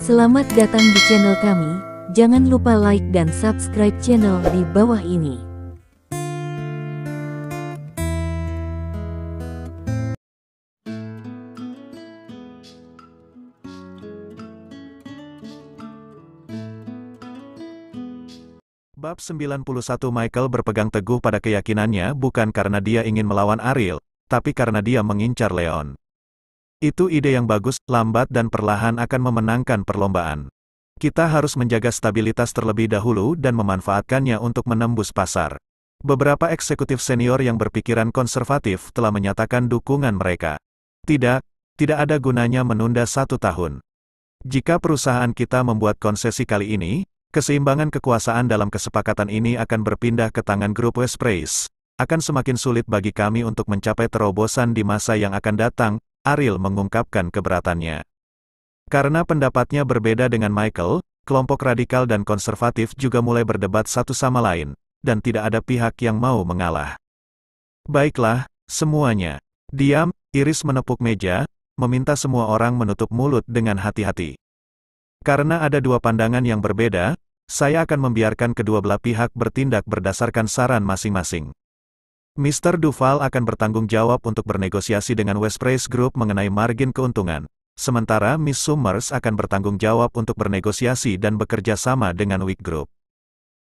Selamat datang di channel kami, jangan lupa like dan subscribe channel di bawah ini. Bab 91 Michael berpegang teguh pada keyakinannya bukan karena dia ingin melawan Ariel, tapi karena dia mengincar Leon. Itu ide yang bagus, lambat dan perlahan akan memenangkan perlombaan. Kita harus menjaga stabilitas terlebih dahulu dan memanfaatkannya untuk menembus pasar. Beberapa eksekutif senior yang berpikiran konservatif telah menyatakan dukungan mereka. Tidak ada gunanya menunda 1 tahun. Jika perusahaan kita membuat konsesi kali ini, keseimbangan kekuasaan dalam kesepakatan ini akan berpindah ke tangan grup Westpraise. Akan semakin sulit bagi kami untuk mencapai terobosan di masa yang akan datang, Ariel mengungkapkan keberatannya. Karena pendapatnya berbeda dengan Michael, kelompok radikal dan konservatif juga mulai berdebat satu sama lain, dan tidak ada pihak yang mau mengalah. Baiklah, semuanya. Diam, Iris menepuk meja, meminta semua orang menutup mulut dengan hati-hati. Karena ada dua pandangan yang berbeda, saya akan membiarkan kedua belah pihak bertindak berdasarkan saran masing-masing. Mr. Duval akan bertanggung jawab untuk bernegosiasi dengan Westpraise Group mengenai margin keuntungan, sementara Miss Summers akan bertanggung jawab untuk bernegosiasi dan bekerja sama dengan Wick Group.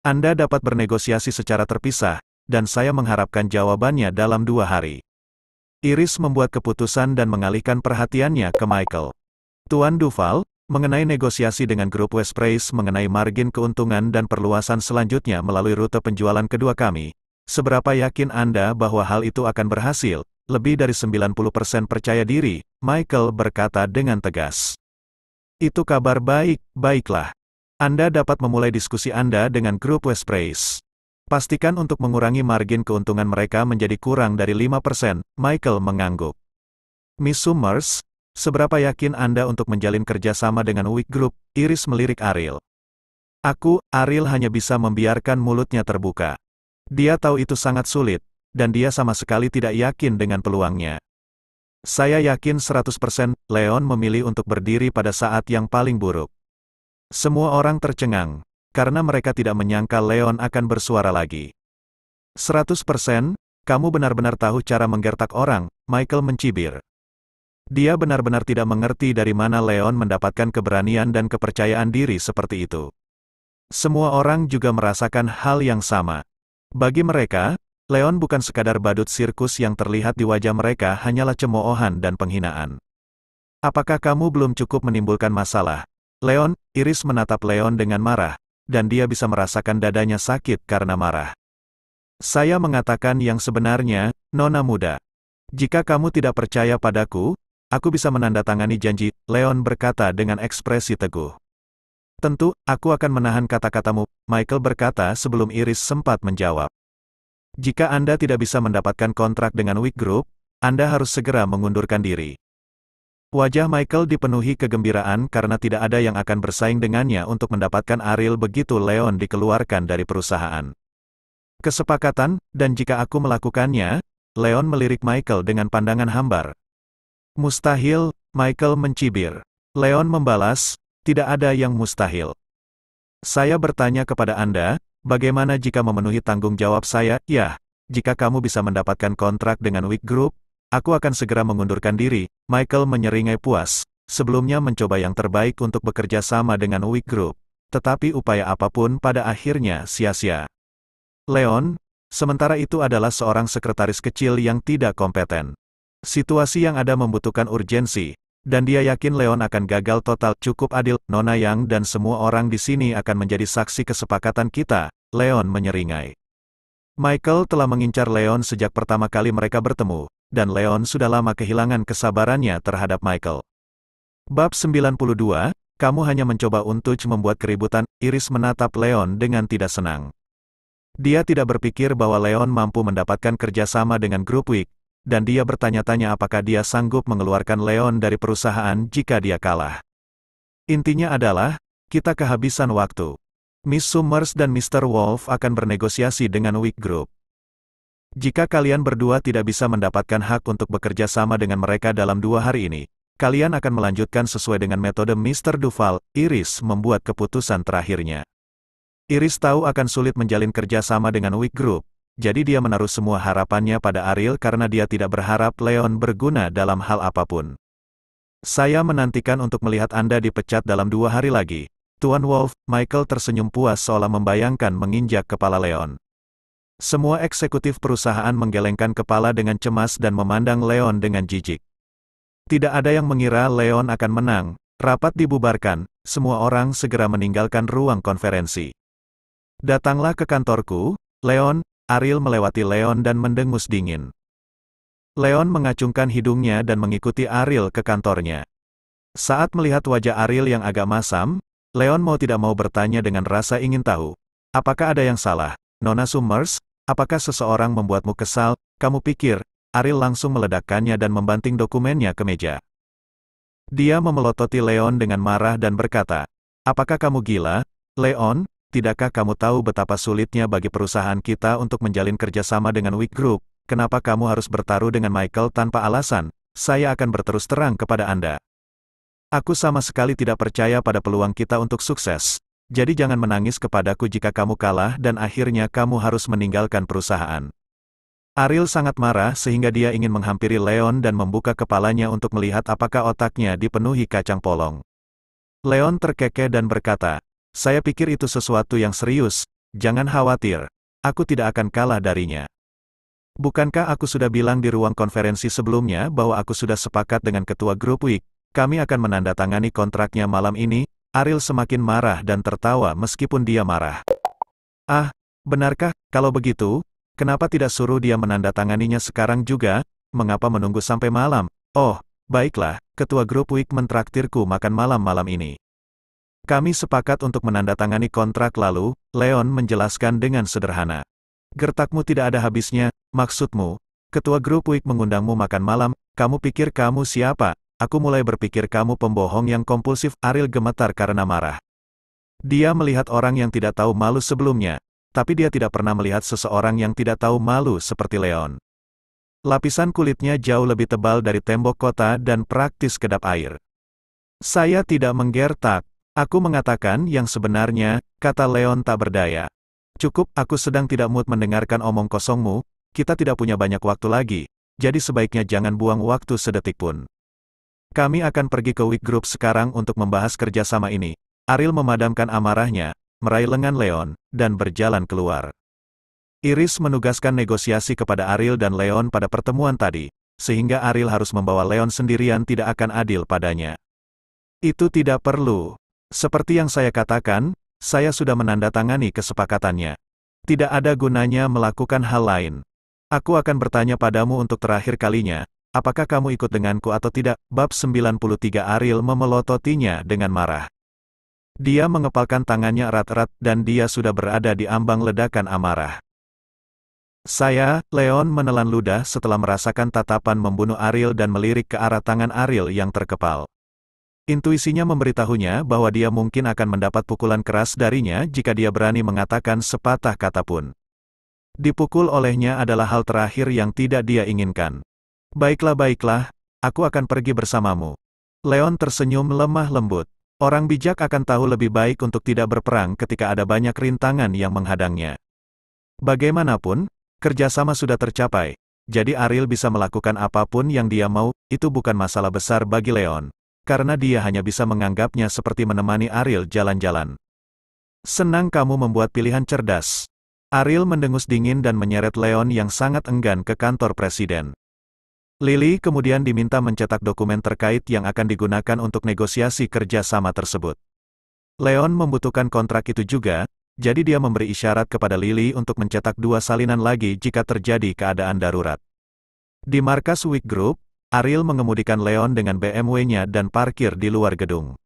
Anda dapat bernegosiasi secara terpisah, dan saya mengharapkan jawabannya dalam 2 hari. Iris membuat keputusan dan mengalihkan perhatiannya ke Michael. Tuan Duval, mengenai negosiasi dengan grup Westpraise mengenai margin keuntungan dan perluasan selanjutnya melalui rute penjualan kedua kami, seberapa yakin Anda bahwa hal itu akan berhasil? Lebih dari 90% percaya diri, Michael berkata dengan tegas. Itu kabar baik, baiklah. Anda dapat memulai diskusi Anda dengan grup Westpraise. Pastikan untuk mengurangi margin keuntungan mereka menjadi kurang dari 5%, Michael mengangguk. Miss Summers, seberapa yakin Anda untuk menjalin kerjasama dengan Wick Group? Iris melirik Ariel. Ariel hanya bisa membiarkan mulutnya terbuka. Dia tahu itu sangat sulit, dan dia sama sekali tidak yakin dengan peluangnya. Saya yakin 100% Leon memilih untuk berdiri pada saat yang paling buruk. Semua orang tercengang, karena mereka tidak menyangka Leon akan bersuara lagi. 100%, kamu benar-benar tahu cara menggertak orang, Michael mencibir. Dia benar-benar tidak mengerti dari mana Leon mendapatkan keberanian dan kepercayaan diri seperti itu. Semua orang juga merasakan hal yang sama. Bagi mereka, Leon bukan sekadar badut sirkus yang terlihat di wajah mereka hanyalah cemoohan dan penghinaan. Apakah kamu belum cukup menimbulkan masalah? Leon, Iris menatap Leon dengan marah, dan dia bisa merasakan dadanya sakit karena marah. Saya mengatakan yang sebenarnya, Nona muda. Jika kamu tidak percaya padaku, aku bisa menandatangani janji, Leon berkata dengan ekspresi teguh. Tentu, aku akan menahan kata-katamu, Michael berkata sebelum Iris sempat menjawab. Jika Anda tidak bisa mendapatkan kontrak dengan Wick Group, Anda harus segera mengundurkan diri. Wajah Michael dipenuhi kegembiraan karena tidak ada yang akan bersaing dengannya untuk mendapatkan Ariel begitu Leon dikeluarkan dari perusahaan. Kesepakatan, dan jika aku melakukannya, Leon melirik Michael dengan pandangan hambar. Mustahil, Michael mencibir. Leon membalas, tidak ada yang mustahil. Saya bertanya kepada Anda, bagaimana jika memenuhi tanggung jawab saya? Ya, jika kamu bisa mendapatkan kontrak dengan Wick Group, aku akan segera mengundurkan diri. Michael menyeringai puas, sebelumnya mencoba yang terbaik untuk bekerja sama dengan Wick Group, tetapi upaya apapun pada akhirnya sia-sia. Leon, sementara itu adalah seorang sekretaris kecil yang tidak kompeten. Situasi yang ada membutuhkan urgensi, dan dia yakin Leon akan gagal total. Cukup adil, Nona Yang dan semua orang di sini akan menjadi saksi kesepakatan kita, Leon menyeringai. Michael telah mengincar Leon sejak pertama kali mereka bertemu, dan Leon sudah lama kehilangan kesabarannya terhadap Michael. Bab 92, kamu hanya mencoba untuk membuat keributan, Iris menatap Leon dengan tidak senang. Dia tidak berpikir bahwa Leon mampu mendapatkan kerjasama dengan grup Wick, dan dia bertanya-tanya apakah dia sanggup mengeluarkan Leon dari perusahaan jika dia kalah. Intinya adalah, kita kehabisan waktu. Miss Summers dan Mr. Wolf akan bernegosiasi dengan Wick Group. Jika kalian berdua tidak bisa mendapatkan hak untuk bekerja sama dengan mereka dalam 2 hari ini, kalian akan melanjutkan sesuai dengan metode Mr. Duval. Iris membuat keputusan terakhirnya. Iris tahu akan sulit menjalin kerjasama dengan Weak Group, jadi dia menaruh semua harapannya pada Ariel karena dia tidak berharap Leon berguna dalam hal apapun. Saya menantikan untuk melihat Anda dipecat dalam 2 hari lagi. Tuan Wolf. Michael tersenyum puas seolah membayangkan menginjak kepala Leon. Semua eksekutif perusahaan menggelengkan kepala dengan cemas dan memandang Leon dengan jijik. Tidak ada yang mengira Leon akan menang. Rapat dibubarkan, semua orang segera meninggalkan ruang konferensi. Datanglah ke kantorku, Leon. Ariel melewati Leon dan mendengus dingin. Leon mengacungkan hidungnya dan mengikuti Ariel ke kantornya. Saat melihat wajah Ariel yang agak masam, Leon mau tidak mau bertanya dengan rasa ingin tahu. Apakah ada yang salah, Nona Summers? Apakah seseorang membuatmu kesal? Kamu pikir? Ariel langsung meledakkannya dan membanting dokumennya ke meja. Dia memelototi Leon dengan marah dan berkata, apakah kamu gila, Leon? Tidakkah kamu tahu betapa sulitnya bagi perusahaan kita untuk menjalin kerjasama dengan Weak Group? Kenapa kamu harus bertaruh dengan Michael tanpa alasan? Saya akan berterus terang kepada Anda. Aku sama sekali tidak percaya pada peluang kita untuk sukses. Jadi jangan menangis kepadaku jika kamu kalah dan akhirnya kamu harus meninggalkan perusahaan. Ariel sangat marah sehingga dia ingin menghampiri Leon dan membuka kepalanya untuk melihat apakah otaknya dipenuhi kacang polong. Leon terkekeh dan berkata, saya pikir itu sesuatu yang serius, jangan khawatir, aku tidak akan kalah darinya. Bukankah aku sudah bilang di ruang konferensi sebelumnya bahwa aku sudah sepakat dengan ketua grup Weak, kami akan menandatangani kontraknya malam ini? Ariel semakin marah dan tertawa meskipun dia marah. Ah, benarkah? Kalau begitu, kenapa tidak suruh dia menandatanganinya sekarang juga? Mengapa menunggu sampai malam? Oh, baiklah, ketua grup Weak mentraktirku makan malam malam ini. Kami sepakat untuk menandatangani kontrak lalu, Leon menjelaskan dengan sederhana. Gertakmu tidak ada habisnya, maksudmu, ketua grup Weak mengundangmu makan malam, kamu pikir kamu siapa? Aku mulai berpikir kamu pembohong yang kompulsif. Ariel gemetar karena marah. Dia melihat orang yang tidak tahu malu sebelumnya, tapi dia tidak pernah melihat seseorang yang tidak tahu malu seperti Leon. Lapisan kulitnya jauh lebih tebal dari tembok kota dan praktis kedap air. Saya tidak menggertak. Aku mengatakan yang sebenarnya, kata Leon tak berdaya. Cukup, aku sedang tidak mood mendengarkan omong kosongmu, kita tidak punya banyak waktu lagi, jadi sebaiknya jangan buang waktu sedetik pun. Kami akan pergi ke Weak Group sekarang untuk membahas kerjasama ini. Ariel memadamkan amarahnya, meraih lengan Leon, dan berjalan keluar. Iris menugaskan negosiasi kepada Ariel dan Leon pada pertemuan tadi, sehingga Ariel harus membawa Leon sendirian tidak akan adil padanya. Itu tidak perlu. Seperti yang saya katakan, saya sudah menandatangani kesepakatannya. Tidak ada gunanya melakukan hal lain. Aku akan bertanya padamu untuk terakhir kalinya, apakah kamu ikut denganku atau tidak? Bab 93. Ariel memelototinya dengan marah. Dia mengepalkan tangannya erat-erat dan dia sudah berada di ambang ledakan amarah. Saya, Leon menelan ludah setelah merasakan tatapan membunuh Ariel dan melirik ke arah tangan Ariel yang terkepal. Intuisinya memberitahunya bahwa dia mungkin akan mendapat pukulan keras darinya jika dia berani mengatakan sepatah kata pun. Dipukul olehnya adalah hal terakhir yang tidak dia inginkan. Baiklah, aku akan pergi bersamamu. Leon tersenyum lemah lembut. Orang bijak akan tahu lebih baik untuk tidak berperang ketika ada banyak rintangan yang menghadangnya. Bagaimanapun, kerjasama sudah tercapai, jadi Ariel bisa melakukan apapun yang dia mau, itu bukan masalah besar bagi Leon. Karena dia hanya bisa menganggapnya seperti menemani Ariel jalan-jalan. Senang kamu membuat pilihan cerdas. Ariel mendengus dingin dan menyeret Leon yang sangat enggan ke kantor presiden. Lily kemudian diminta mencetak dokumen terkait yang akan digunakan untuk negosiasi kerjasama tersebut. Leon membutuhkan kontrak itu juga, jadi dia memberi isyarat kepada Lily untuk mencetak 2 salinan lagi jika terjadi keadaan darurat. Di markas Weak Group, Ariel mengemudikan Leon dengan BMW-nya dan parkir di luar gedung.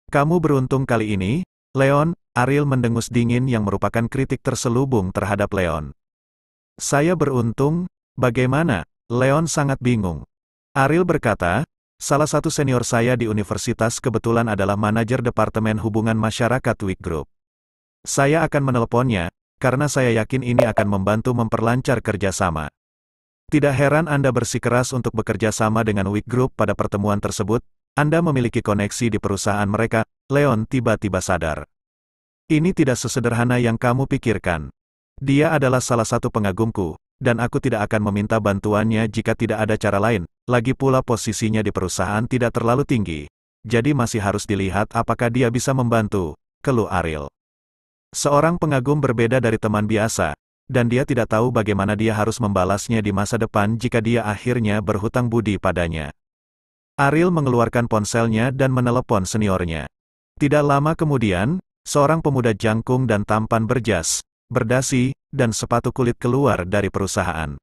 Kamu beruntung kali ini, Leon, Ariel mendengus dingin yang merupakan kritik terselubung terhadap Leon. Saya beruntung, bagaimana? Leon sangat bingung. Ariel berkata, salah satu senior saya di universitas kebetulan adalah manajer Departemen Hubungan Masyarakat Weak Group. Saya akan menelponnya, karena saya yakin ini akan membantu memperlancar kerjasama. Tidak heran Anda bersikeras untuk bekerja sama dengan Wig Group pada pertemuan tersebut, Anda memiliki koneksi di perusahaan mereka, Leon tiba-tiba sadar. Ini tidak sesederhana yang kamu pikirkan. Dia adalah salah satu pengagumku, dan aku tidak akan meminta bantuannya jika tidak ada cara lain, lagi pula posisinya di perusahaan tidak terlalu tinggi. Jadi masih harus dilihat apakah dia bisa membantu, keluh Ariel. Seorang pengagum berbeda dari teman biasa, dan dia tidak tahu bagaimana dia harus membalasnya di masa depan jika dia akhirnya berhutang budi padanya. Ariel mengeluarkan ponselnya dan menelepon seniornya. Tidak lama kemudian, seorang pemuda jangkung dan tampan berjas, berdasi, dan sepatu kulit keluar dari perusahaan.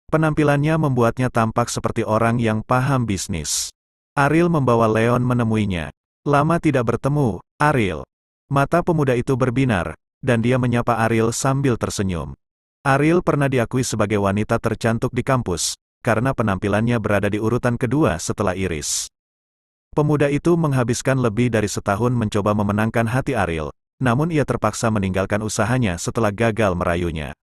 Penampilannya membuatnya tampak seperti orang yang paham bisnis. Ariel membawa Leon menemuinya. Lama tidak bertemu, Ariel. Mata pemuda itu berbinar, dan dia menyapa Ariel sambil tersenyum. Ariel pernah diakui sebagai wanita tercantik di kampus, karena penampilannya berada di urutan kedua setelah Iris. Pemuda itu menghabiskan lebih dari setahun mencoba memenangkan hati Ariel, namun ia terpaksa meninggalkan usahanya setelah gagal merayunya.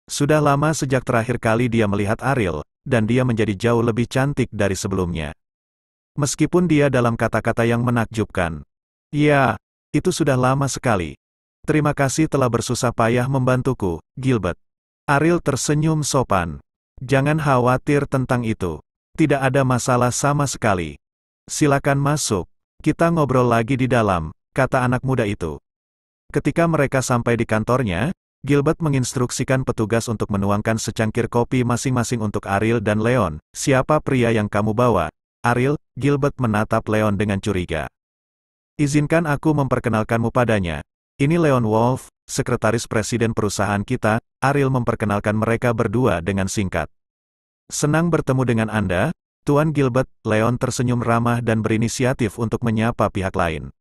Sudah lama sejak terakhir kali dia melihat Ariel, dan dia menjadi jauh lebih cantik dari sebelumnya. Meskipun dia dalam kata-kata yang menakjubkan. Ya, itu sudah lama sekali. Terima kasih telah bersusah payah membantuku, Gilbert. Ariel tersenyum sopan. Jangan khawatir tentang itu. Tidak ada masalah sama sekali. Silakan masuk. Kita ngobrol lagi di dalam, kata anak muda itu. Ketika mereka sampai di kantornya, Gilbert menginstruksikan petugas untuk menuangkan secangkir kopi masing-masing untuk Ariel dan Leon. Siapa pria yang kamu bawa? Ariel, Gilbert menatap Leon dengan curiga. Izinkan aku memperkenalkanmu padanya. Ini Leon Wolf, sekretaris presiden perusahaan kita. Ariel memperkenalkan mereka berdua dengan singkat. Senang bertemu dengan Anda, Tuan Gilbert. Leon tersenyum ramah dan berinisiatif untuk menyapa pihak lain.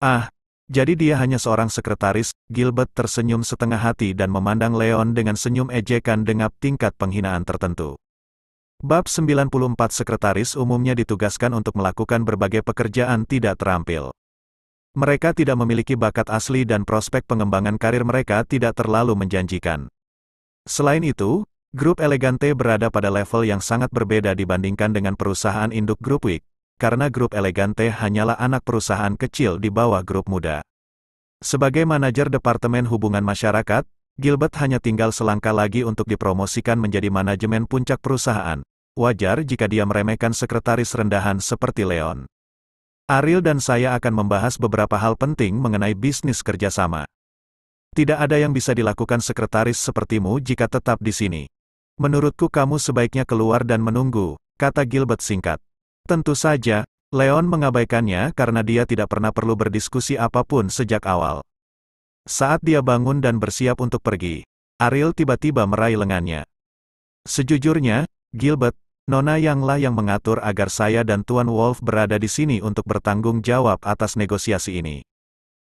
Ah, jadi dia hanya seorang sekretaris. Gilbert tersenyum setengah hati dan memandang Leon dengan senyum ejekan dengan tingkat penghinaan tertentu. Bab 94 Sekretaris umumnya ditugaskan untuk melakukan berbagai pekerjaan tidak terampil. Mereka tidak memiliki bakat asli dan prospek pengembangan karir mereka tidak terlalu menjanjikan. Selain itu, Grup Elegante berada pada level yang sangat berbeda dibandingkan dengan perusahaan induk Grup Wig, karena Grup Elegante hanyalah anak perusahaan kecil di bawah Grup Muda. Sebagai manajer Departemen Hubungan Masyarakat, Gilbert hanya tinggal selangkah lagi untuk dipromosikan menjadi manajemen puncak perusahaan. Wajar jika dia meremehkan sekretaris rendahan seperti Leon. Ariel dan saya akan membahas beberapa hal penting mengenai bisnis kerjasama. Tidak ada yang bisa dilakukan sekretaris sepertimu jika tetap di sini. Menurutku kamu sebaiknya keluar dan menunggu, kata Gilbert singkat. Tentu saja, Leon mengabaikannya karena dia tidak pernah perlu berdiskusi apapun sejak awal. Saat dia bangun dan bersiap untuk pergi, Ariel tiba-tiba meraih lengannya. Sejujurnya, Gilbert, Nona Yanglah yang mengatur agar saya dan Tuan Wolf berada di sini untuk bertanggung jawab atas negosiasi ini.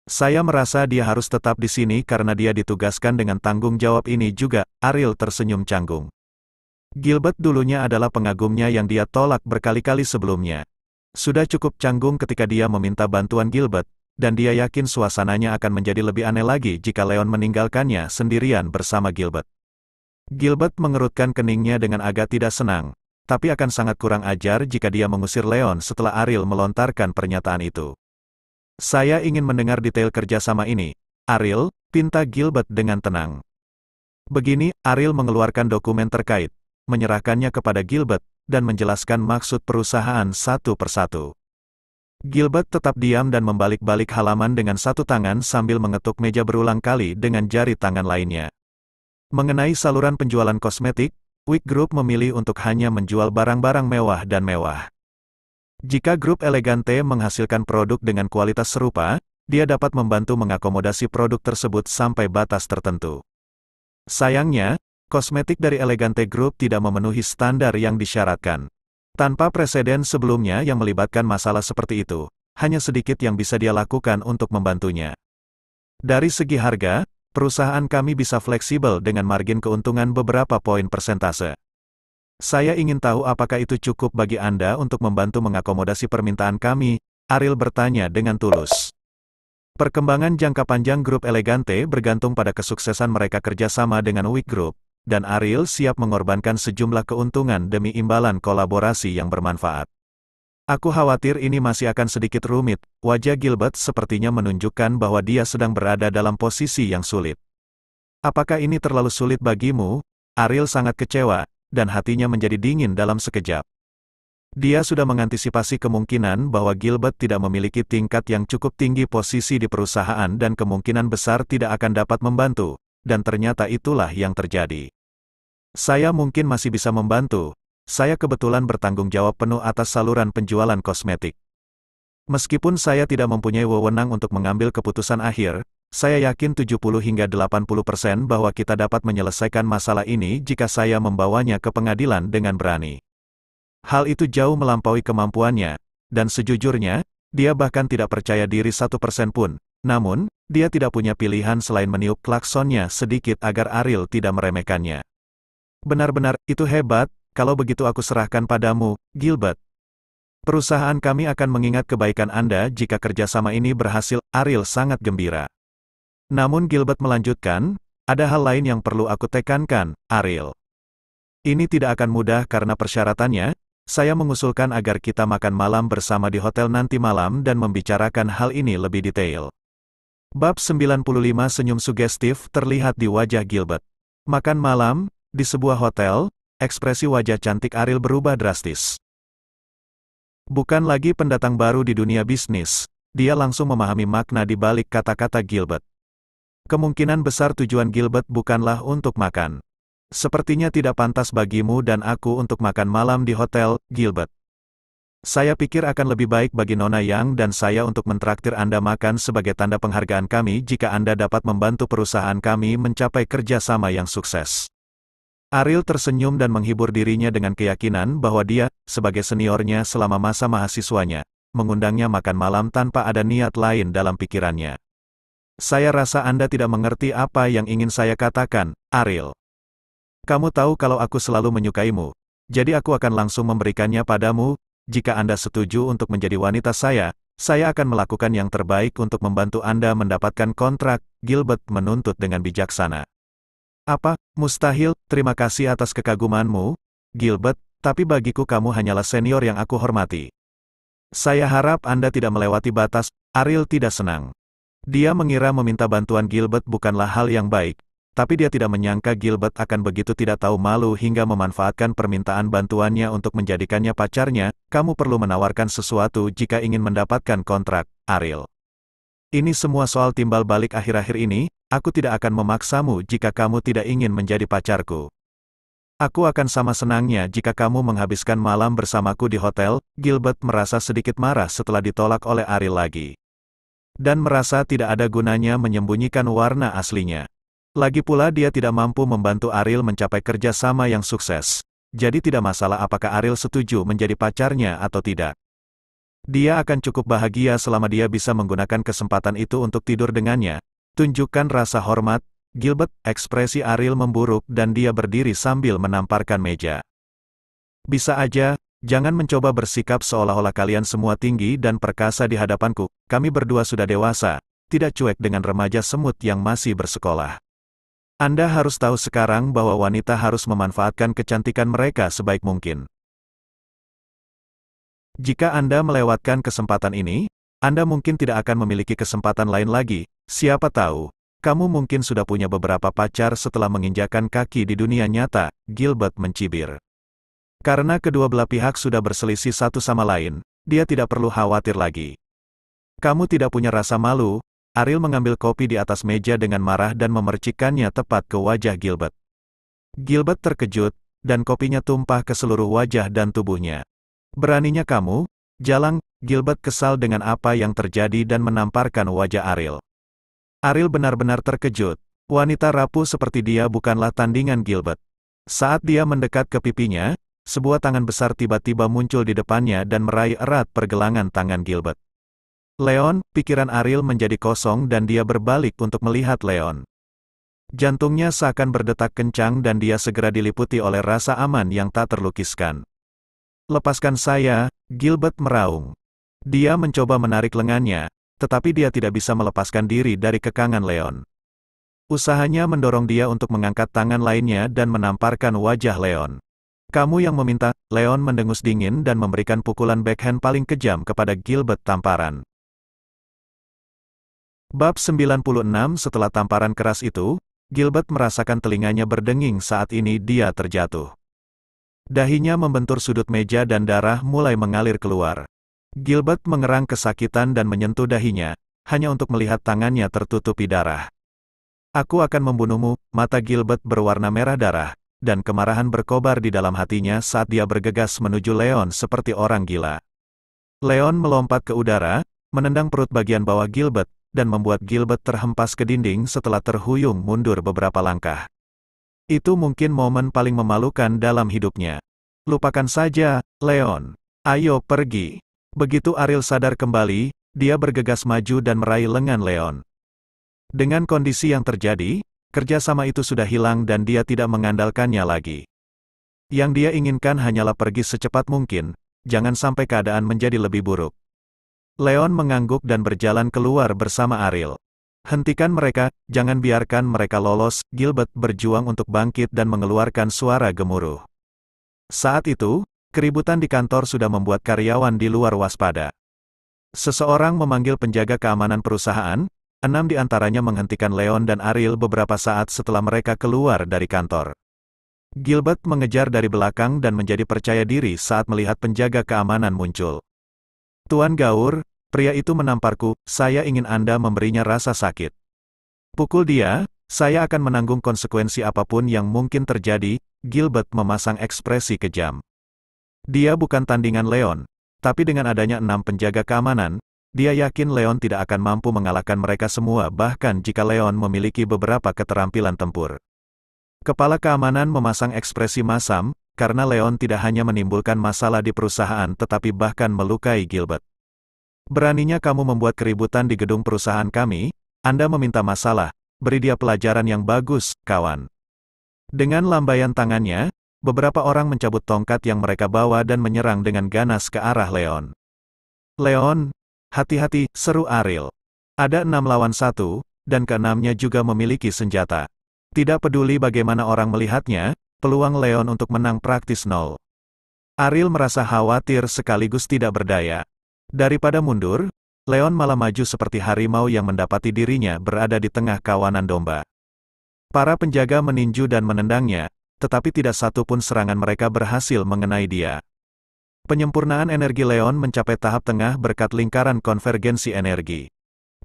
Saya merasa dia harus tetap di sini karena dia ditugaskan dengan tanggung jawab ini juga. Ariel tersenyum canggung. Gilbert dulunya adalah pengagumnya yang dia tolak berkali-kali sebelumnya. Sudah cukup canggung ketika dia meminta bantuan Gilbert, dan dia yakin suasananya akan menjadi lebih aneh lagi jika Leon meninggalkannya sendirian bersama Gilbert. Gilbert mengerutkan keningnya dengan agak tidak senang. Tapi akan sangat kurang ajar jika dia mengusir Leon setelah Ariel melontarkan pernyataan itu. Saya ingin mendengar detail kerjasama ini. Ariel, pinta Gilbert dengan tenang. Begini, Ariel mengeluarkan dokumen terkait, menyerahkannya kepada Gilbert, dan menjelaskan maksud perusahaan satu persatu. Gilbert tetap diam dan membalik-balik halaman dengan satu tangan sambil mengetuk meja berulang kali dengan jari tangan lainnya. Mengenai saluran penjualan kosmetik, Wig Group memilih untuk hanya menjual barang-barang mewah dan mewah. Jika Grup Elegante menghasilkan produk dengan kualitas serupa, dia dapat membantu mengakomodasi produk tersebut sampai batas tertentu. Sayangnya, kosmetik dari Elegante Group tidak memenuhi standar yang disyaratkan. Tanpa preseden sebelumnya yang melibatkan masalah seperti itu, hanya sedikit yang bisa dia lakukan untuk membantunya. Dari segi harga, perusahaan kami bisa fleksibel dengan margin keuntungan beberapa poin persentase. Saya ingin tahu apakah itu cukup bagi Anda untuk membantu mengakomodasi permintaan kami, Ariel bertanya dengan tulus. Perkembangan jangka panjang Grup Elegante bergantung pada kesuksesan mereka kerjasama dengan Wig Group, dan Ariel siap mengorbankan sejumlah keuntungan demi imbalan kolaborasi yang bermanfaat. Aku khawatir ini masih akan sedikit rumit. Wajah Gilbert sepertinya menunjukkan bahwa dia sedang berada dalam posisi yang sulit. Apakah ini terlalu sulit bagimu? Ariel sangat kecewa, dan hatinya menjadi dingin dalam sekejap. Dia sudah mengantisipasi kemungkinan bahwa Gilbert tidak memiliki tingkat yang cukup tinggi posisi di perusahaan dan kemungkinan besar tidak akan dapat membantu, dan ternyata itulah yang terjadi. Saya mungkin masih bisa membantu. Saya kebetulan bertanggung jawab penuh atas saluran penjualan kosmetik. Meskipun saya tidak mempunyai wewenang untuk mengambil keputusan akhir, saya yakin 70 hingga 80% bahwa kita dapat menyelesaikan masalah ini jika saya membawanya ke pengadilan dengan berani. Hal itu jauh melampaui kemampuannya, dan sejujurnya, dia bahkan tidak percaya diri 1% pun. Namun, dia tidak punya pilihan selain meniup klaksonnya sedikit agar Ariel tidak meremehkannya. Benar-benar, itu hebat. Kalau begitu aku serahkan padamu, Gilbert. Perusahaan kami akan mengingat kebaikan Anda jika kerjasama ini berhasil. Ariel sangat gembira. Namun Gilbert melanjutkan, ada hal lain yang perlu aku tekankan, Ariel. Ini tidak akan mudah karena persyaratannya, saya mengusulkan agar kita makan malam bersama di hotel nanti malam dan membicarakan hal ini lebih detail. Bab 95 senyum sugestif terlihat di wajah Gilbert. Makan malam, di sebuah hotel. Ekspresi wajah cantik Ariel berubah drastis. Bukan lagi pendatang baru di dunia bisnis, dia langsung memahami makna di balik kata-kata Gilbert. Kemungkinan besar tujuan Gilbert bukanlah untuk makan. Sepertinya tidak pantas bagimu dan aku untuk makan malam di hotel, Gilbert. Saya pikir akan lebih baik bagi Nona Yang dan saya untuk mentraktir Anda makan sebagai tanda penghargaan kami jika Anda dapat membantu perusahaan kami mencapai kerjasama yang sukses. Ariel tersenyum dan menghibur dirinya dengan keyakinan bahwa dia, sebagai seniornya selama masa mahasiswanya, mengundangnya makan malam tanpa ada niat lain dalam pikirannya. Saya rasa Anda tidak mengerti apa yang ingin saya katakan, Ariel. Kamu tahu kalau aku selalu menyukaimu, jadi aku akan langsung memberikannya padamu. Jika Anda setuju untuk menjadi wanita saya akan melakukan yang terbaik untuk membantu Anda mendapatkan kontrak, Gilbert menuntut dengan bijaksana. Apa, mustahil, terima kasih atas kekagumanmu, Gilbert, tapi bagiku kamu hanyalah senior yang aku hormati. Saya harap Anda tidak melewati batas. Ariel tidak senang. Dia mengira meminta bantuan Gilbert bukanlah hal yang baik, tapi dia tidak menyangka Gilbert akan begitu tidak tahu malu hingga memanfaatkan permintaan bantuannya untuk menjadikannya pacarnya. Kamu perlu menawarkan sesuatu jika ingin mendapatkan kontrak, Ariel. Ini semua soal timbal balik akhir-akhir ini. Aku tidak akan memaksamu jika kamu tidak ingin menjadi pacarku. Aku akan sama senangnya jika kamu menghabiskan malam bersamaku di hotel. Gilbert merasa sedikit marah setelah ditolak oleh Ariel lagi. Dan merasa tidak ada gunanya menyembunyikan warna aslinya. Lagi pula dia tidak mampu membantu Ariel mencapai kerjasama yang sukses. Jadi tidak masalah apakah Ariel setuju menjadi pacarnya atau tidak. Dia akan cukup bahagia selama dia bisa menggunakan kesempatan itu untuk tidur dengannya. Tunjukkan rasa hormat, Gilbert. Ekspresi Ariel memburuk dan dia berdiri sambil menamparkan meja. Bisa aja, jangan mencoba bersikap seolah-olah kalian semua tinggi dan perkasa di hadapanku. Kami berdua sudah dewasa, tidak cuek dengan remaja semut yang masih bersekolah. Anda harus tahu sekarang bahwa wanita harus memanfaatkan kecantikan mereka sebaik mungkin. Jika Anda melewatkan kesempatan ini, Anda mungkin tidak akan memiliki kesempatan lain lagi. Siapa tahu, kamu mungkin sudah punya beberapa pacar setelah menginjakan kaki di dunia nyata, Gilbert mencibir. Karena kedua belah pihak sudah berselisih satu sama lain, dia tidak perlu khawatir lagi. Kamu tidak punya rasa malu? Ariel mengambil kopi di atas meja dengan marah dan memercikkannya tepat ke wajah Gilbert. Gilbert terkejut, dan kopinya tumpah ke seluruh wajah dan tubuhnya. Beraninya kamu? Jalang, Gilbert kesal dengan apa yang terjadi dan menamparkan wajah Ariel. Ariel benar-benar terkejut. Wanita rapuh seperti dia bukanlah tandingan Gilbert. Saat dia mendekat ke pipinya, sebuah tangan besar tiba-tiba muncul di depannya dan meraih erat pergelangan tangan Gilbert. Leon, pikiran Ariel menjadi kosong dan dia berbalik untuk melihat Leon. Jantungnya seakan berdetak kencang dan dia segera diliputi oleh rasa aman yang tak terlukiskan. Lepaskan saya, Gilbert meraung. Dia mencoba menarik lengannya, tetapi dia tidak bisa melepaskan diri dari kekangan Leon. Usahanya mendorong dia untuk mengangkat tangan lainnya dan menamparkan wajah Leon. Kamu yang meminta, Leon mendengus dingin dan memberikan pukulan backhand paling kejam kepada Gilbert tamparan. Bab 96. Setelah tamparan keras itu, Gilbert merasakan telinganya berdenging saat ini dia terjatuh. Dahinya membentur sudut meja dan darah mulai mengalir keluar. Gilbert mengerang kesakitan dan menyentuh dahinya, hanya untuk melihat tangannya tertutupi darah. Aku akan membunuhmu, mata Gilbert berwarna merah darah, dan kemarahan berkobar di dalam hatinya saat dia bergegas menuju Leon seperti orang gila. Leon melompat ke udara, menendang perut bagian bawah Gilbert, dan membuat Gilbert terhempas ke dinding setelah terhuyung mundur beberapa langkah. Itu mungkin momen paling memalukan dalam hidupnya. Lupakan saja, Leon. Ayo pergi. Begitu Ariel sadar kembali, dia bergegas maju dan meraih lengan Leon. Dengan kondisi yang terjadi, kerjasama itu sudah hilang dan dia tidak mengandalkannya lagi. Yang dia inginkan hanyalah pergi secepat mungkin, jangan sampai keadaan menjadi lebih buruk. Leon mengangguk dan berjalan keluar bersama Ariel. Hentikan mereka, jangan biarkan mereka lolos. Gilbert berjuang untuk bangkit dan mengeluarkan suara gemuruh. Saat itu, keributan di kantor sudah membuat karyawan di luar waspada. Seseorang memanggil penjaga keamanan perusahaan, 6 di antaranya menghentikan Leon dan Ariel beberapa saat setelah mereka keluar dari kantor. Gilbert mengejar dari belakang dan menjadi percaya diri saat melihat penjaga keamanan muncul. Tuan Gaur, pria itu menamparku, saya ingin Anda memberinya rasa sakit. Pukul dia, saya akan menanggung konsekuensi apapun yang mungkin terjadi. Gilbert memasang ekspresi kejam. Dia bukan tandingan Leon, tapi dengan adanya 6 penjaga keamanan, dia yakin Leon tidak akan mampu mengalahkan mereka semua bahkan jika Leon memiliki beberapa keterampilan tempur. Kepala keamanan memasang ekspresi masam, karena Leon tidak hanya menimbulkan masalah di perusahaan tetapi bahkan melukai Gilbert. Beraninya kamu membuat keributan di gedung perusahaan kami, Anda meminta masalah, beri dia pelajaran yang bagus, kawan. Dengan lambaian tangannya, beberapa orang mencabut tongkat yang mereka bawa dan menyerang dengan ganas ke arah Leon. Leon, hati-hati, seru Ariel. Ada 6 lawan 1, dan ke-6-nya juga memiliki senjata. Tidak peduli bagaimana orang melihatnya, peluang Leon untuk menang praktis nol. Ariel merasa khawatir sekaligus tidak berdaya. Daripada mundur, Leon malah maju seperti harimau yang mendapati dirinya berada di tengah kawanan domba. Para penjaga meninju dan menendangnya, tetapi tidak satu pun serangan mereka berhasil mengenai dia. Penyempurnaan energi Leon mencapai tahap tengah berkat lingkaran konvergensi energi.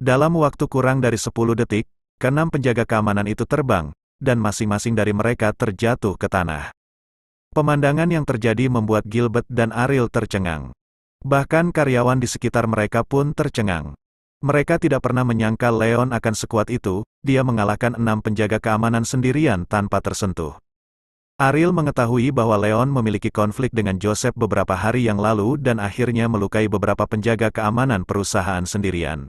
Dalam waktu kurang dari 10 detik, ke-6 penjaga keamanan itu terbang, dan masing-masing dari mereka terjatuh ke tanah. Pemandangan yang terjadi membuat Gilbert dan Ariel tercengang. Bahkan karyawan di sekitar mereka pun tercengang. Mereka tidak pernah menyangka Leon akan sekuat itu, dia mengalahkan 6 penjaga keamanan sendirian tanpa tersentuh. Ariel mengetahui bahwa Leon memiliki konflik dengan Joseph beberapa hari yang lalu dan akhirnya melukai beberapa penjaga keamanan perusahaan sendirian.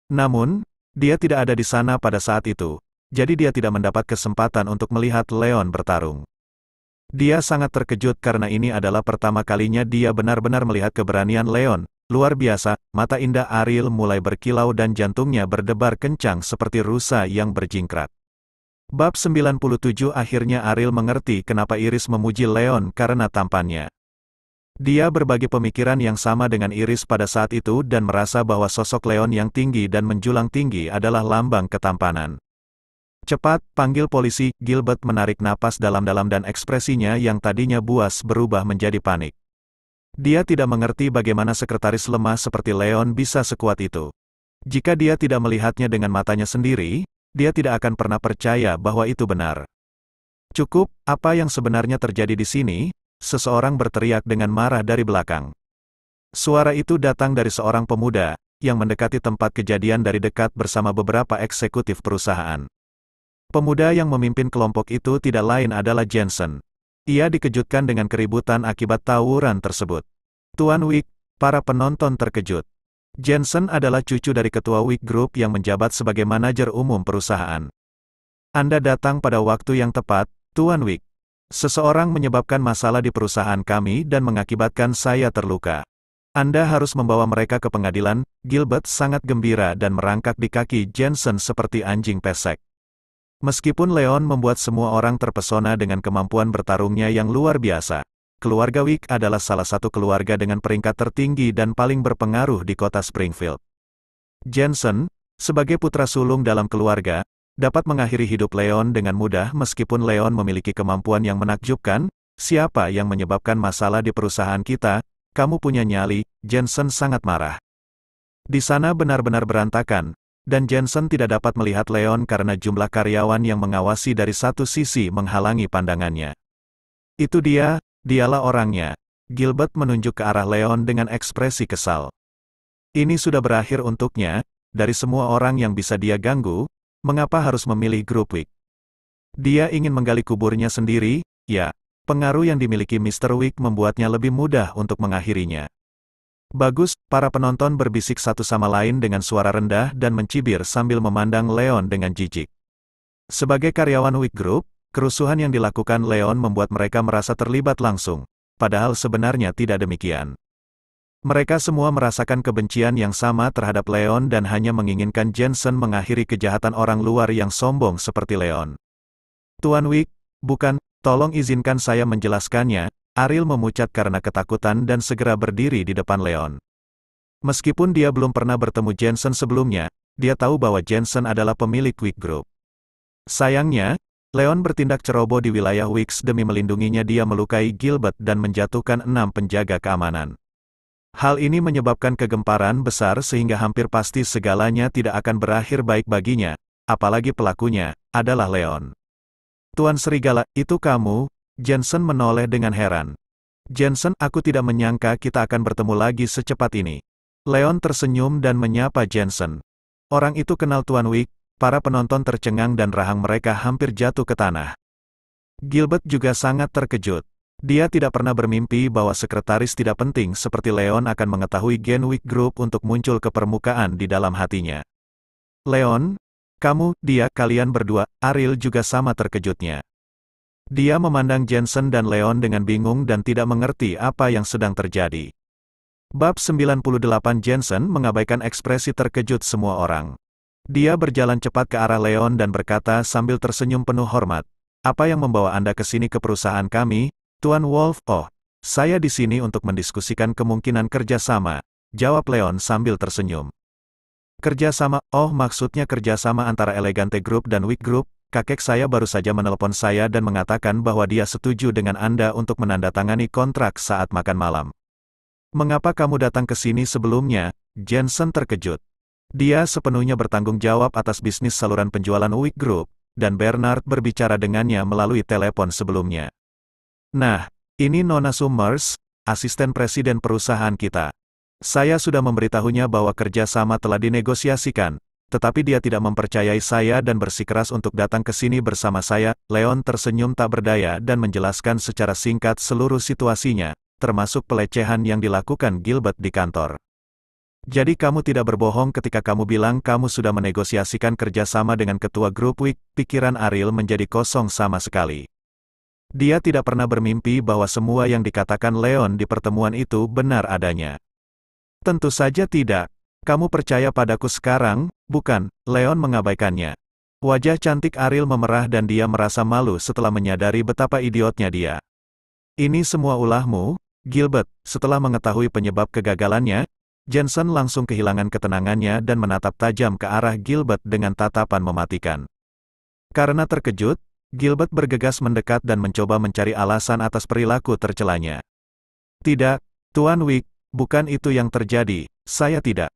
Namun, dia tidak ada di sana pada saat itu, jadi dia tidak mendapat kesempatan untuk melihat Leon bertarung. Dia sangat terkejut karena ini adalah pertama kalinya dia benar-benar melihat keberanian Leon. Luar biasa, mata indah Ariel mulai berkilau dan jantungnya berdebar kencang seperti rusa yang berjingkrak. Bab 97. Akhirnya Ariel mengerti kenapa Iris memuji Leon karena tampannya. Dia berbagi pemikiran yang sama dengan Iris pada saat itu dan merasa bahwa sosok Leon yang tinggi dan menjulang tinggi adalah lambang ketampanan. Cepat, panggil polisi. Gilbert menarik napas dalam-dalam dan ekspresinya yang tadinya buas berubah menjadi panik. Dia tidak mengerti bagaimana sekretaris lemah seperti Leon bisa sekuat itu. Jika dia tidak melihatnya dengan matanya sendiri, dia tidak akan pernah percaya bahwa itu benar. Cukup, apa yang sebenarnya terjadi di sini? Seseorang berteriak dengan marah dari belakang. Suara itu datang dari seorang pemuda, yang mendekati tempat kejadian dari dekat bersama beberapa eksekutif perusahaan. Pemuda yang memimpin kelompok itu tidak lain adalah Jensen. Ia dikejutkan dengan keributan akibat tawuran tersebut. Tuan Wick, para penonton terkejut. Jensen adalah cucu dari ketua Wick Group yang menjabat sebagai manajer umum perusahaan. Anda datang pada waktu yang tepat, Tuan Wick. Seseorang menyebabkan masalah di perusahaan kami dan mengakibatkan saya terluka. Anda harus membawa mereka ke pengadilan. Gilbert sangat gembira dan merangkak di kaki Jensen seperti anjing pesek. Meskipun Leon membuat semua orang terpesona dengan kemampuan bertarungnya yang luar biasa, keluarga Wick adalah salah satu keluarga dengan peringkat tertinggi dan paling berpengaruh di kota Springfield. Jensen, sebagai putra sulung dalam keluarga, dapat mengakhiri hidup Leon dengan mudah meskipun Leon memiliki kemampuan yang menakjubkan. Siapa yang menyebabkan masalah di perusahaan kita? Kamu punya nyali. Jensen sangat marah. Di sana benar-benar berantakan, dan Jensen tidak dapat melihat Leon karena jumlah karyawan yang mengawasi dari satu sisi menghalangi pandangannya. Itu dialah orangnya. Gilbert menunjuk ke arah Leon dengan ekspresi kesal. Ini sudah berakhir untuknya, dari semua orang yang bisa dia ganggu, mengapa harus memilih grup Wick? Dia ingin menggali kuburnya sendiri, ya, pengaruh yang dimiliki Mr. Wick membuatnya lebih mudah untuk mengakhirinya. Bagus, para penonton berbisik satu sama lain dengan suara rendah dan mencibir sambil memandang Leon dengan jijik. Sebagai karyawan Wick Group, kerusuhan yang dilakukan Leon membuat mereka merasa terlibat langsung, padahal sebenarnya tidak demikian. Mereka semua merasakan kebencian yang sama terhadap Leon dan hanya menginginkan Jensen mengakhiri kejahatan orang luar yang sombong seperti Leon. Tuan Wick, bukan, tolong izinkan saya menjelaskannya. Ariel memucat karena ketakutan dan segera berdiri di depan Leon. Meskipun dia belum pernah bertemu Jensen sebelumnya, dia tahu bahwa Jensen adalah pemilik Wick Group. Sayangnya, Leon bertindak ceroboh di wilayah Wicks demi melindunginya. Dia melukai Gilbert dan menjatuhkan 6 penjaga keamanan. Hal ini menyebabkan kegemparan besar sehingga hampir pasti segalanya tidak akan berakhir baik baginya, apalagi pelakunya adalah Leon. Tuan Serigala, itu kamu? Jensen menoleh dengan heran. Jensen, aku tidak menyangka kita akan bertemu lagi secepat ini. Leon tersenyum dan menyapa Jensen. Orang itu kenal Tuan Wick. Para penonton tercengang dan rahang mereka hampir jatuh ke tanah. Gilbert juga sangat terkejut. Dia tidak pernah bermimpi bahwa sekretaris tidak penting seperti Leon akan mengetahui gen Wick Group untuk muncul ke permukaan di dalam hatinya. Leon, kamu, kalian berdua. Ariel juga sama terkejutnya. Dia memandang Jensen dan Leon dengan bingung dan tidak mengerti apa yang sedang terjadi. Bab 98. Jensen mengabaikan ekspresi terkejut semua orang. Dia berjalan cepat ke arah Leon dan berkata sambil tersenyum penuh hormat, "Apa yang membawa Anda ke sini ke perusahaan kami, Tuan Wolf?" "Oh, saya di sini untuk mendiskusikan kemungkinan kerjasama," jawab Leon sambil tersenyum. "Kerjasama? Oh, maksudnya kerjasama antara Elegante Group dan Wick Group. Kakek saya baru saja menelepon saya dan mengatakan bahwa dia setuju dengan Anda untuk menandatangani kontrak saat makan malam." "Mengapa kamu datang ke sini sebelumnya?" Jensen terkejut. Dia sepenuhnya bertanggung jawab atas bisnis saluran penjualan Wick Group, dan Bernard berbicara dengannya melalui telepon sebelumnya. "Nah, ini Nona Summers, asisten presiden perusahaan kita. Saya sudah memberitahunya bahwa kerjasama telah dinegosiasikan, tetapi dia tidak mempercayai saya dan bersikeras untuk datang ke sini bersama saya." Leon tersenyum tak berdaya dan menjelaskan secara singkat seluruh situasinya, termasuk pelecehan yang dilakukan Gilbert di kantor. "Jadi kamu tidak berbohong ketika kamu bilang kamu sudah menegosiasikan kerjasama dengan ketua grup Wick?" Pikiran Ariel menjadi kosong sama sekali. Dia tidak pernah bermimpi bahwa semua yang dikatakan Leon di pertemuan itu benar adanya. "Tentu saja tidak. Kamu percaya padaku sekarang, bukan?" Leon mengabaikannya. Wajah cantik Ariel memerah dan dia merasa malu setelah menyadari betapa idiotnya dia. "Ini semua ulahmu, Gilbert." Setelah mengetahui penyebab kegagalannya, Jensen langsung kehilangan ketenangannya dan menatap tajam ke arah Gilbert dengan tatapan mematikan. Karena terkejut, Gilbert bergegas mendekat dan mencoba mencari alasan atas perilaku tercelanya. "Tidak, Tuan Wick, bukan itu yang terjadi. Saya tidak."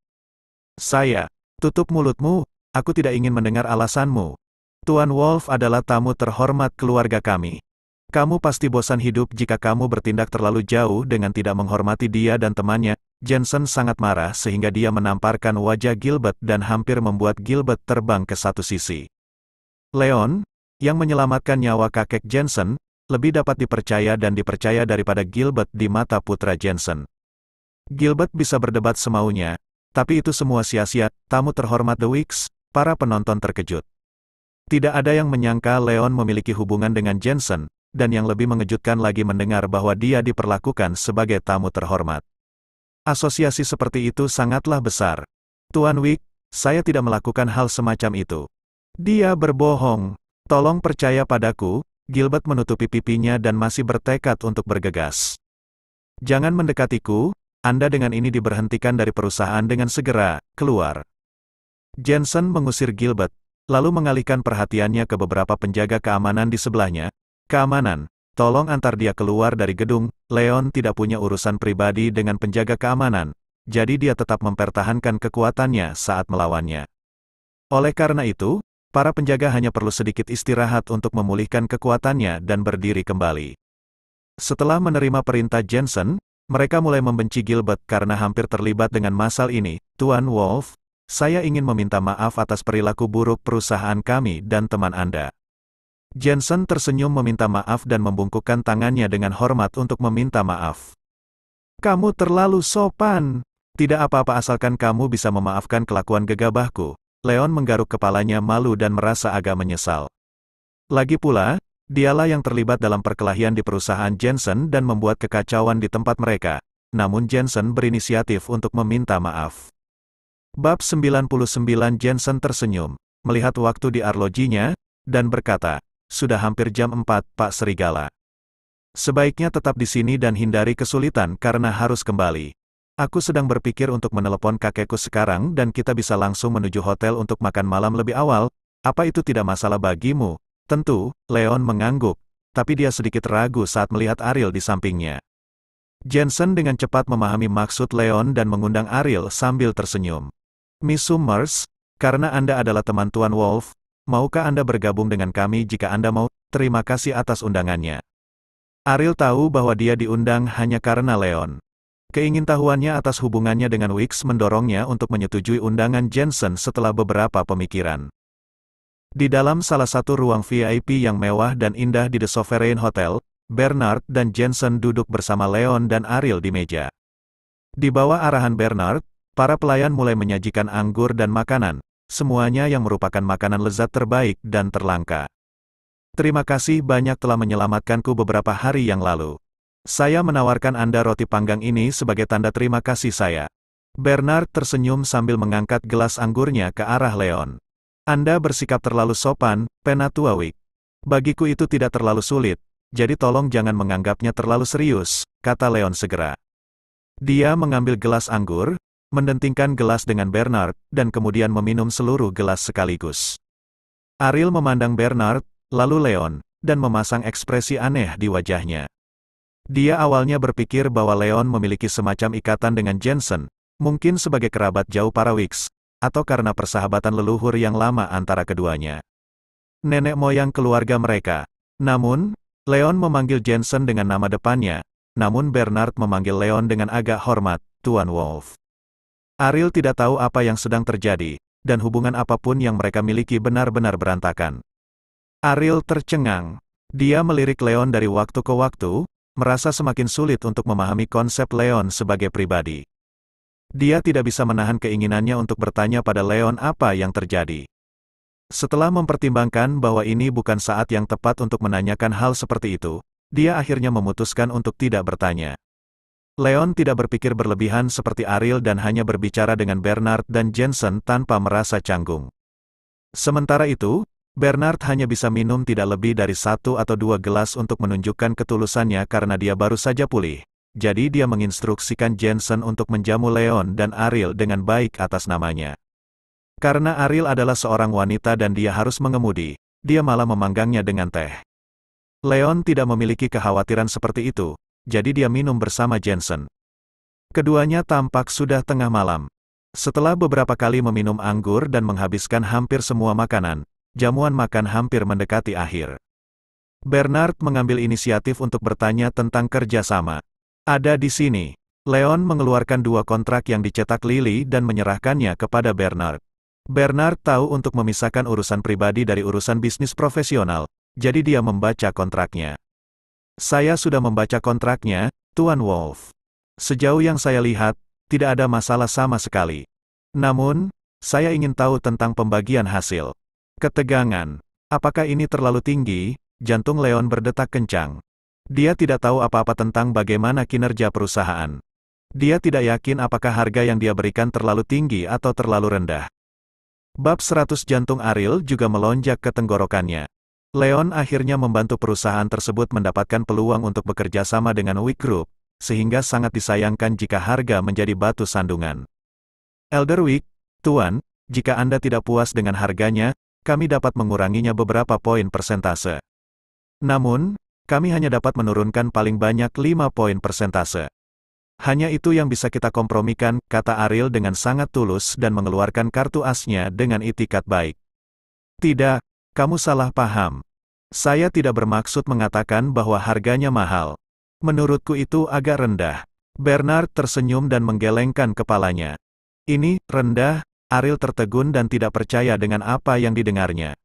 Tutup mulutmu, aku tidak ingin mendengar alasanmu. Tuan Wolf adalah tamu terhormat keluarga kami. Kamu pasti bosan hidup jika kamu bertindak terlalu jauh dengan tidak menghormati dia dan temannya." Jensen sangat marah sehingga dia menamparkan wajah Gilbert dan hampir membuat Gilbert terbang ke satu sisi. Leon, yang menyelamatkan nyawa kakek Jensen, lebih dapat dipercaya dan dipercaya daripada Gilbert di mata putra Jensen. Gilbert bisa berdebat semaunya, tapi itu semua sia-sia. Tamu terhormat The Wicks, para penonton terkejut. Tidak ada yang menyangka Leon memiliki hubungan dengan Jensen, dan yang lebih mengejutkan lagi mendengar bahwa dia diperlakukan sebagai tamu terhormat. Asosiasi seperti itu sangatlah besar. "Tuan Wick, saya tidak melakukan hal semacam itu." "Dia berbohong." Tolong percaya padaku, Gilbert menutupi pipinya dan masih bertekad untuk bergegas. Jangan mendekatiku, Anda dengan ini diberhentikan dari perusahaan dengan segera, keluar. Jensen mengusir Gilbert, lalu mengalihkan perhatiannya ke beberapa penjaga keamanan di sebelahnya. Keamanan, tolong antar dia keluar dari gedung. Leon tidak punya urusan pribadi dengan penjaga keamanan, jadi dia tetap mempertahankan kekuatannya saat melawannya. Oleh karena itu, para penjaga hanya perlu sedikit istirahat untuk memulihkan kekuatannya dan berdiri kembali. Setelah menerima perintah Jensen, mereka mulai membenci Gilbert karena hampir terlibat dengan masalah ini. Tuan Wolf, saya ingin meminta maaf atas perilaku buruk perusahaan kami dan teman Anda. Jensen tersenyum meminta maaf dan membungkukkan tangannya dengan hormat untuk meminta maaf. Kamu terlalu sopan. Tidak apa-apa asalkan kamu bisa memaafkan kelakuan gegabahku. Leon menggaruk kepalanya malu dan merasa agak menyesal. Lagi pula, dialah yang terlibat dalam perkelahian di perusahaan Jensen dan membuat kekacauan di tempat mereka. Namun Jensen berinisiatif untuk meminta maaf. Bab 99 Jensen tersenyum, melihat waktu di arlojinya, dan berkata, sudah hampir jam 4, Pak Serigala. Sebaiknya tetap di sini dan hindari kesulitan karena harus kembali. Aku sedang berpikir untuk menelepon kakekku sekarang dan kita bisa langsung menuju hotel untuk makan malam lebih awal. Apa itu tidak masalah bagimu? Tentu, Leon mengangguk, tapi dia sedikit ragu saat melihat Ariel di sampingnya. Jensen dengan cepat memahami maksud Leon dan mengundang Ariel sambil tersenyum. Miss Summers, karena Anda adalah teman Tuan Wolf, maukah Anda bergabung dengan kami jika Anda mau? Terima kasih atas undangannya. Ariel tahu bahwa dia diundang hanya karena Leon. Keingintahuannya atas hubungannya dengan Wicks mendorongnya untuk menyetujui undangan Jensen setelah beberapa pemikiran. Di dalam salah satu ruang VIP yang mewah dan indah di The Sovereign Hotel, Bernard dan Jensen duduk bersama Leon dan Ariel di meja. Di bawah arahan Bernard, para pelayan mulai menyajikan anggur dan makanan, semuanya yang merupakan makanan lezat terbaik dan terlangka. Terima kasih banyak telah menyelamatkanku beberapa hari yang lalu. Saya menawarkan Anda roti panggang ini sebagai tanda terima kasih saya. Bernard tersenyum sambil mengangkat gelas anggurnya ke arah Leon. Anda bersikap terlalu sopan, Penatua Wick. Bagiku itu tidak terlalu sulit, jadi tolong jangan menganggapnya terlalu serius, kata Leon segera. Dia mengambil gelas anggur, mendentingkan gelas dengan Bernard, dan kemudian meminum seluruh gelas sekaligus. Ariel memandang Bernard, lalu Leon, dan memasang ekspresi aneh di wajahnya. Dia awalnya berpikir bahwa Leon memiliki semacam ikatan dengan Jensen, mungkin sebagai kerabat jauh para Wicks, atau karena persahabatan leluhur yang lama antara keduanya. Nenek moyang keluarga mereka. Namun, Leon memanggil Jensen dengan nama depannya, namun Bernard memanggil Leon dengan agak hormat, Tuan Wolf. Ariel tidak tahu apa yang sedang terjadi, dan hubungan apapun yang mereka miliki benar-benar berantakan. Ariel tercengang. Dia melirik Leon dari waktu ke waktu, merasa semakin sulit untuk memahami konsep Leon sebagai pribadi. Dia tidak bisa menahan keinginannya untuk bertanya pada Leon apa yang terjadi. Setelah mempertimbangkan bahwa ini bukan saat yang tepat untuk menanyakan hal seperti itu, dia akhirnya memutuskan untuk tidak bertanya. Leon tidak berpikir berlebihan seperti Ariel dan hanya berbicara dengan Bernard dan Jensen tanpa merasa canggung. Sementara itu, Bernard hanya bisa minum tidak lebih dari 1 atau 2 gelas untuk menunjukkan ketulusannya karena dia baru saja pulih. Jadi dia menginstruksikan Jensen untuk menjamu Leon dan Ariel dengan baik atas namanya. Karena Ariel adalah seorang wanita dan dia harus mengemudi, dia malah memanggangnya dengan teh. Leon tidak memiliki kekhawatiran seperti itu, jadi dia minum bersama Jensen. Keduanya tampak sudah tengah malam. Setelah beberapa kali meminum anggur dan menghabiskan hampir semua makanan, jamuan makan hampir mendekati akhir. Bernard mengambil inisiatif untuk bertanya tentang kerjasama. Ada di sini. Leon mengeluarkan 2 kontrak yang dicetak Lily dan menyerahkannya kepada Bernard. Bernard tahu untuk memisahkan urusan pribadi dari urusan bisnis profesional, jadi dia membaca kontraknya. Saya sudah membaca kontraknya, Tuan Wolf. Sejauh yang saya lihat, tidak ada masalah sama sekali. Namun, saya ingin tahu tentang pembagian hasil. Ketegangan. Apakah ini terlalu tinggi? Jantung Leon berdetak kencang. Dia tidak tahu apa-apa tentang bagaimana kinerja perusahaan. Dia tidak yakin apakah harga yang dia berikan terlalu tinggi atau terlalu rendah. Bab 100 jantung Ariel juga melonjak ke tenggorokannya. Leon akhirnya membantu perusahaan tersebut mendapatkan peluang untuk bekerja sama dengan Wick Group, sehingga sangat disayangkan jika harga menjadi batu sandungan. Elder Wick, Tuan, jika Anda tidak puas dengan harganya, kami dapat menguranginya beberapa poin persentase. Namun, kami hanya dapat menurunkan paling banyak 5 poin persentase. Hanya itu yang bisa kita kompromikan, kata Ariel dengan sangat tulus dan mengeluarkan kartu asnya dengan itikat baik. Tidak, kamu salah paham. Saya tidak bermaksud mengatakan bahwa harganya mahal. Menurutku itu agak rendah. Bernard tersenyum dan menggelengkan kepalanya. Ini, rendah, Ariel tertegun dan tidak percaya dengan apa yang didengarnya.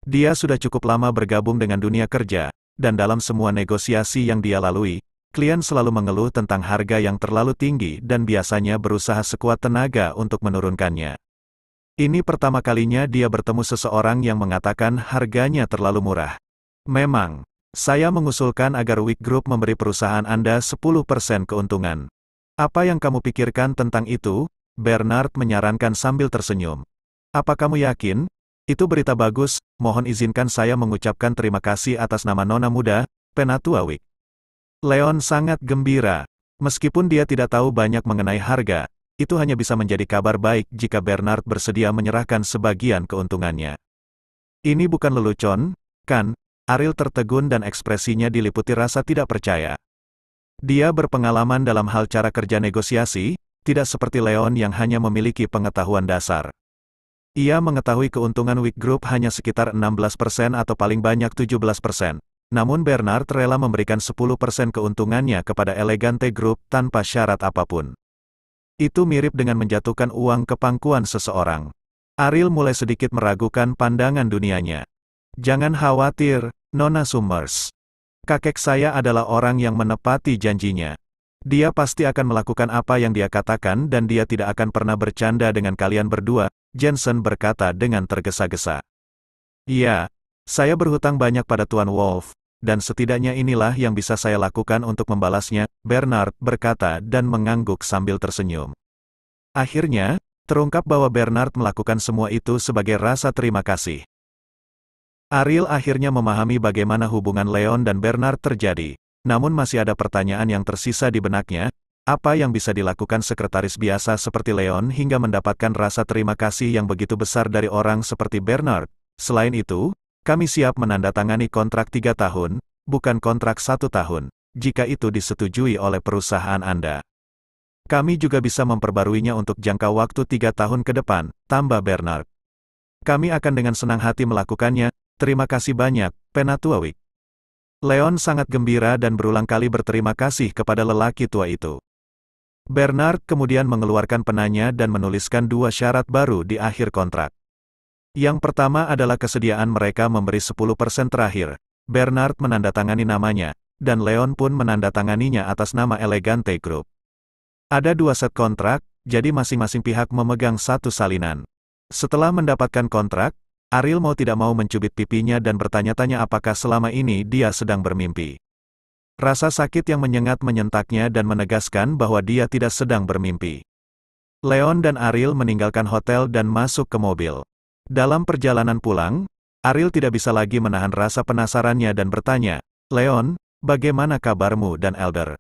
Dia sudah cukup lama bergabung dengan dunia kerja, dan dalam semua negosiasi yang dia lalui, klien selalu mengeluh tentang harga yang terlalu tinggi dan biasanya berusaha sekuat tenaga untuk menurunkannya. Ini pertama kalinya dia bertemu seseorang yang mengatakan harganya terlalu murah. Memang, saya mengusulkan agar Wick Group memberi perusahaan Anda 10% keuntungan. Apa yang kamu pikirkan tentang itu? Bernard menyarankan sambil tersenyum. Apa kamu yakin? Itu berita bagus, mohon izinkan saya mengucapkan terima kasih atas nama Nona Muda, Penatua Wick. Leon sangat gembira. Meskipun dia tidak tahu banyak mengenai harga, itu hanya bisa menjadi kabar baik jika Bernard bersedia menyerahkan sebagian keuntungannya. Ini bukan lelucon, kan? Ariel tertegun dan ekspresinya diliputi rasa tidak percaya. Dia berpengalaman dalam hal cara kerja negosiasi, tidak seperti Leon yang hanya memiliki pengetahuan dasar. Ia mengetahui keuntungan Wick Group hanya sekitar 16% atau paling banyak 17%. Namun Bernard rela memberikan 10% keuntungannya kepada Elegante Group tanpa syarat apapun. Itu mirip dengan menjatuhkan uang ke pangkuan seseorang. Ariel mulai sedikit meragukan pandangan dunianya. Jangan khawatir, Nona Summers. Kakek saya adalah orang yang menepati janjinya. Dia pasti akan melakukan apa yang dia katakan dan dia tidak akan pernah bercanda dengan kalian berdua, Jensen berkata dengan tergesa-gesa. Iya, saya berhutang banyak pada Tuan Wolf, dan setidaknya inilah yang bisa saya lakukan untuk membalasnya, Bernard berkata dan mengangguk sambil tersenyum. Akhirnya, terungkap bahwa Bernard melakukan semua itu sebagai rasa terima kasih. Ariel akhirnya memahami bagaimana hubungan Leon dan Bernard terjadi. Namun masih ada pertanyaan yang tersisa di benaknya, apa yang bisa dilakukan sekretaris biasa seperti Leon hingga mendapatkan rasa terima kasih yang begitu besar dari orang seperti Bernard. Selain itu, kami siap menandatangani kontrak 3 tahun, bukan kontrak 1 tahun, jika itu disetujui oleh perusahaan Anda. Kami juga bisa memperbaruinya untuk jangka waktu 3 tahun ke depan, tambah Bernard. Kami akan dengan senang hati melakukannya, terima kasih banyak, Penatua Wick. Leon sangat gembira dan berulang kali berterima kasih kepada lelaki tua itu. Bernard kemudian mengeluarkan penanya dan menuliskan 2 syarat baru di akhir kontrak. Yang pertama adalah kesediaan mereka memberi 10% terakhir. Bernard menandatangani namanya, dan Leon pun menandatanganinya atas nama Elegante Group. Ada 2 set kontrak, jadi masing-masing pihak memegang 1 salinan. Setelah mendapatkan kontrak, Ariel mau tidak mau mencubit pipinya dan bertanya-tanya apakah selama ini dia sedang bermimpi. Rasa sakit yang menyengat menyentaknya dan menegaskan bahwa dia tidak sedang bermimpi. Leon dan Ariel meninggalkan hotel dan masuk ke mobil. Dalam perjalanan pulang, Ariel tidak bisa lagi menahan rasa penasarannya dan bertanya, "Leon, bagaimana kabarmu dan Elder?"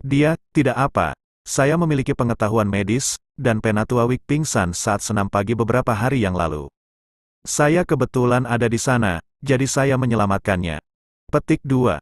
Dia, "Tidak apa. Saya memiliki pengetahuan medis, dan Penatua Wick pingsan saat senam pagi beberapa hari yang lalu. Saya kebetulan ada di sana, jadi saya menyelamatkannya." Petik 2.